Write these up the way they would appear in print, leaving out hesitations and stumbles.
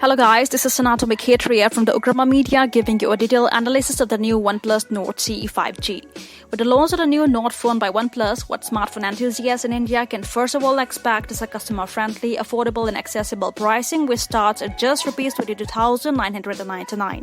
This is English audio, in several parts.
Hello guys, this is Sanatomi Khetria from the Ugrama Media giving you a detailed analysis of the new OnePlus Nord CE 5G. With the launch of the new Nord phone by OnePlus, what smartphone enthusiasts in India can first of all expect is a customer-friendly, affordable and accessible pricing which starts at just Rs 22,999.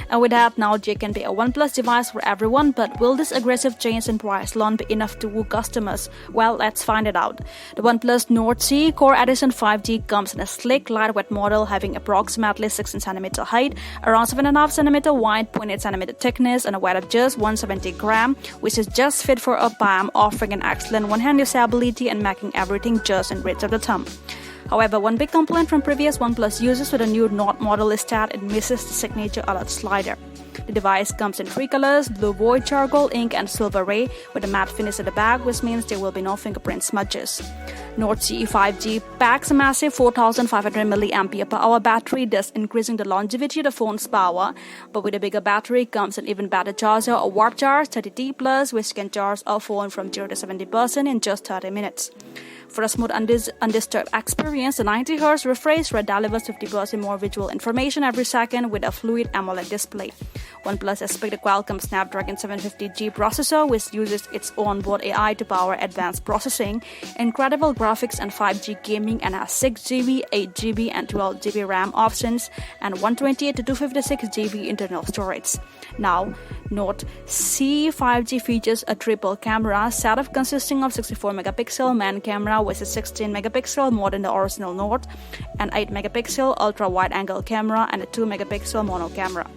And with that, now there can be a OnePlus device for everyone, but will this aggressive change in price launch be enough to woo customers? Well, let's find it out. The OnePlus Nord CE Core Edition 5G comes in a sleek, lightweight model having approximately 16cm height, around 7.5cm wide, 0.8cm thickness, and a weight of just 170 gram, which is just fit for a palm, offering an excellent one-hand usability and making everything just in reach of the thumb. However, one big complaint from previous OnePlus users with the new Nord model is that it misses the signature alert slider. The device comes in three colors: blue void, charcoal, ink, and silver ray, with a matte finish at the back, which means there will be no fingerprint smudges. Nord CE 5G packs a massive 4,500 mAh battery, thus increasing the longevity of the phone's power. But with a bigger battery comes an even better charger, a warp charge 30T+, which can charge a phone from 0 to 70% in just 30 minutes. For a smooth undisturbed experience, the 90Hz refresh rate delivers 50% more visual information every second with a fluid AMOLED display. OnePlus expects the Qualcomm Snapdragon 750G processor, which uses its onboard AI to power advanced processing, incredible graphics and 5G gaming, and has 6GB, 8GB, and 12GB RAM options, and 128 to 256GB internal storage. Now, Nord CE 5G features a triple camera setup consisting of 64-megapixel main camera with a 16-megapixel more than the original Nord, an 8-megapixel ultra-wide-angle camera, and a 2-megapixel mono camera.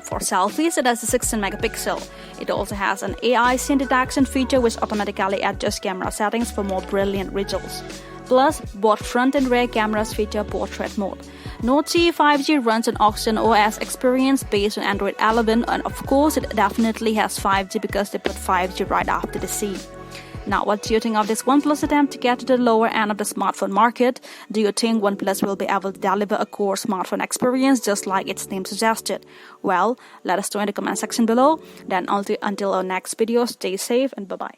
For selfies, it has a 16-megapixel. It also has an AI scene detection feature which automatically adjusts camera settings for more brilliant results. Plus, both front and rear cameras feature portrait mode. Nord CE 5G runs an Oxygen OS experience based on Android 11, and of course it definitely has 5G because they put 5G right after the C. Now, what do you think of this OnePlus attempt to get to the lower end of the smartphone market? Do you think OnePlus will be able to deliver a core smartphone experience just like its name suggested? Well, let us know in the comment section below. Then until our next video, stay safe and bye-bye.